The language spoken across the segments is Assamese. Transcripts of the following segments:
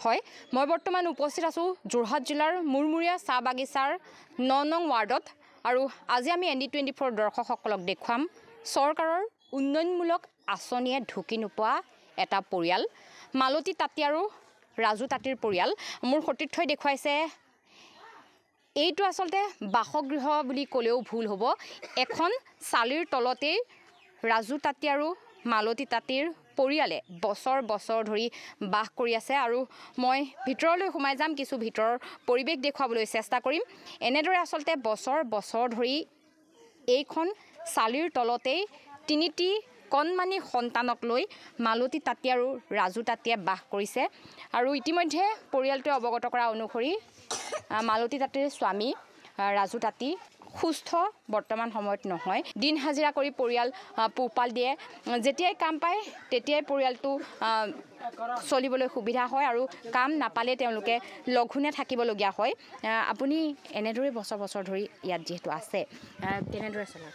হয় মই বৰ্তমান উপস্থিত আছো যোৰহাট জিলাৰ মুৰমুৰীয়া চাহ বাগিচাৰ 9 নং ৱাৰ্ডত আৰু আজি আমি ND24 দৰ্শকসকলক দেখুৱাম চৰকাৰৰ উন্নয়নমূলক আঁচনিয়ে ঢুকি নোপোৱা এটা পৰিয়াল মালতী তাঁতী আৰু ৰাজু তাঁতীৰ পৰিয়াল মোৰ সতীৰ্থই দেখুৱাইছে এইটো আসলতে বাসগৃহ বুলি ক'লেও ভুল হ'ব এখন চালিৰ তলতেই ৰাজু তাঁতী আৰু মালতী তাঁতীৰ পৰিয়ালে বছৰ বছৰ ধৰি বাস কৰি আছে আৰু মই ভিতৰলৈ সোমাই যাম কিছু ভিতৰৰ পৰিৱেশ দেখুৱাবলৈ চেষ্টা কৰিম এনেদৰে আসলতে বছৰ বছৰ ধৰি এইখন চালিৰ তলতেই তিনিটি কণমানি সন্তানক লৈ মালতী তাঁতী আৰু ৰাজু তাঁতীয়ে বাস কৰিছে আৰু ইতিমধ্যে পৰিয়ালটোৱে অৱগত কৰা অনুসৰি মালতী তাঁতীৰ স্বামী ৰাজু তাঁতী সুস্থ বৰ্তমান সময়ত নহয় দিন হাজিৰা কৰি পৰিয়াল পোহপাল দিয়ে যেতিয়াই কাম পায় তেতিয়াই পৰিয়ালটো চলিবলৈ সুবিধা হয় আৰু কাম নাপালে তেওঁলোকে লঘোনে থাকিবলগীয়া হয় আপুনি এনেদৰে বছৰ বছৰ ধৰি ইয়াত যিহেতু আছে কেনেদৰে চলাই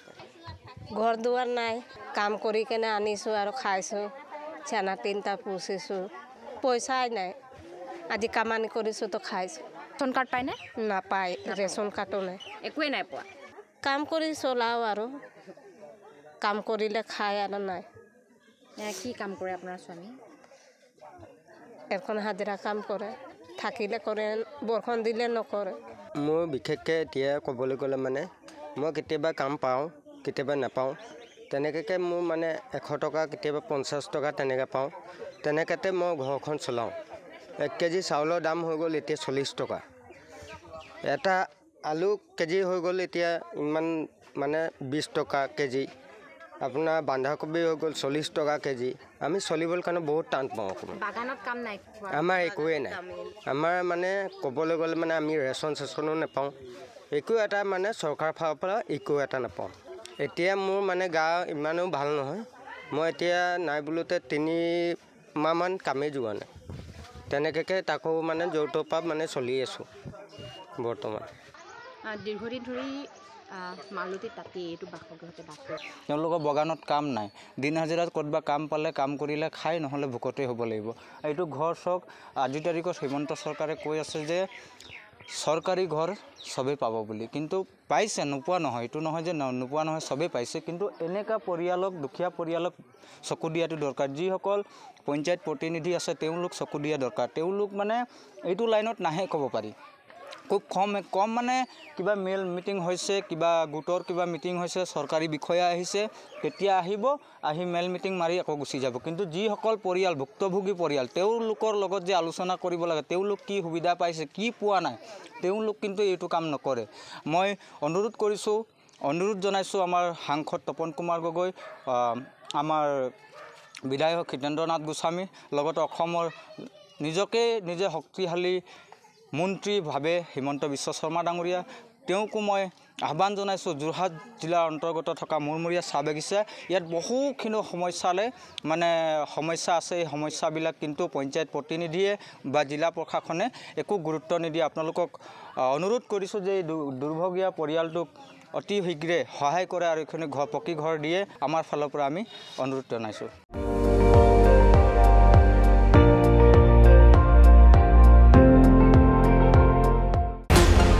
ঘৰ দুৱাৰ নাই কাম কৰি কেনে আনিছোঁ আৰু খাইছোঁ চানা তিনিটা পুচিছোঁ পইচাই নাই আজি কামানি কৰিছোঁ তো খাইছোঁ ৰেচন কাৰ্ড পায়নে নাপায় ৰেচন কাৰ্ডো নাই একোৱেই নাই পোৱা কাম কৰি চলাওঁ আৰু কাম কৰিলে খাই আৰু নাই কি কাম কৰে আপোনাৰ স্বামী এখন হাজিৰা কাম কৰে থাকিলে কৰে বৰষুণ দিলে নকৰে মোৰ বিশেষকৈ এতিয়া ক'বলৈ গ'লে মানে মই কেতিয়াবা কাম পাওঁ কেতিয়াবা নাপাওঁ তেনেকৈ মোৰ মানে 100 টকা কেতিয়াবা 50 টকা তেনেকৈ পাওঁ তেনেকুৱাতে মই ঘৰখন চলাওঁ 1 কেজি চাউলৰ দাম হৈ গ'ল এতিয়া 40 টকা এটা আলু কেজি হৈ গ'ল এতিয়া ইমান মানে 20 টকা কেজি আপোনাৰ বন্ধাকবি হৈ গ'ল 40 টকা কেজি আমি চলিবৰ কাৰণে বহুত টান পাওঁ বাগানত কাম নাই আমাৰ একোৱেই নাই আমাৰ মানে ক'বলৈ গ'লে মানে আমি ৰেচন চেচনো নাপাওঁ একো এটা মানে চৰকাৰৰ ফালৰ পৰা একো এটা নাপাওঁ এতিয়া মোৰ মানে গা ইমানো ভাল নহয় মই এতিয়া নাই বুলোতে 3 মাহমান কামেই যোৱা নাই তেনেকৈ তাকো মানে যৌতুক পৰা মানে চলি আছোঁ বৰ্তমান দীৰ্ঘদিন ধৰি মালতী তাঁতী এইটো বাসগৃহতে বাস কৰে তেওঁলোকৰ বাগানত কাম নাই দিন হাজিৰাত ক'ৰবাত কাম পালে কাম কৰিলে খাই নহ'লে ভোকতে হ'ব লাগিব এইটো ঘৰ চক আজিৰ তাৰিখত হিমন্ত চৰকাৰে কৈ আছে যে চৰকাৰী ঘৰ সবেই পাব বুলি কিন্তু পাইছে নোপোৱা নহয় এইটো নহয় যে নোপোৱা নহয় সবেই পাইছে কিন্তু এনেকুৱা পৰিয়ালক দুখীয়া পৰিয়ালক চকু দিয়াটো দৰকাৰ যিসকল পঞ্চায়ত প্ৰতিনিধি আছে তেওঁলোক চকু দিয়া দৰকাৰ তেওঁলোক মানে এইটো লাইনত নাহে ক'ব পাৰি খুব কম মানে কিবা মেল মিটিং হৈছে কিবা গোটৰ কিবা মিটিং হৈছে চৰকাৰী বিষয়া আহিছে তেতিয়া আহিব আহি মেল মিটিং মাৰি আকৌ গুচি যাব কিন্তু যিসকল পৰিয়াল ভুক্তভোগী পৰিয়াল তেওঁলোকৰ লগত যে আলোচনা কৰিব লাগে তেওঁলোক কি সুবিধা পাইছে কি পোৱা নাই তেওঁলোক কিন্তু এইটো কাম নকৰে মই অনুৰোধ জনাইছোঁ আমাৰ সাংসদ তপন কুমাৰ গগৈ আমাৰ বিধায়ক হিতেন্দ্ৰ নাথ গোস্বামী লগতে অসমৰ নিজে শক্তিশালী মন্ত্ৰী ভাবে হিমন্ত বিশ্ব শৰ্মা ডাঙৰীয়া তেওঁকো মই আহ্বান জনাইছোঁ যোৰহাট জিলাৰ অন্তৰ্গত থকা মুৰমুৰীয়া চাহ বাগিচা ইয়াত বহুখিনি সমস্যা আছে এই সমস্যাবিলাক কিন্তু পঞ্চায়ত প্ৰতিনিধিয়ে বা জিলা প্ৰশাসনে একো গুৰুত্ব নিদিয়ে আপোনালোকক অনুৰোধ কৰিছোঁ যে এই দুৰ্ভগীয়া পৰিয়ালটোক অতি শীঘ্ৰে সহায় কৰে আৰু এইখিনি পকী ঘৰ দিয়ে আমাৰ ফালৰ পৰা আমি অনুৰোধ জনাইছোঁ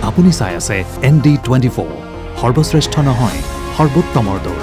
আপুনি চাই আছে ND24 সৰ্বশ্ৰেষ্ঠ নহয় সৰ্বোত্তমৰ দৌৰ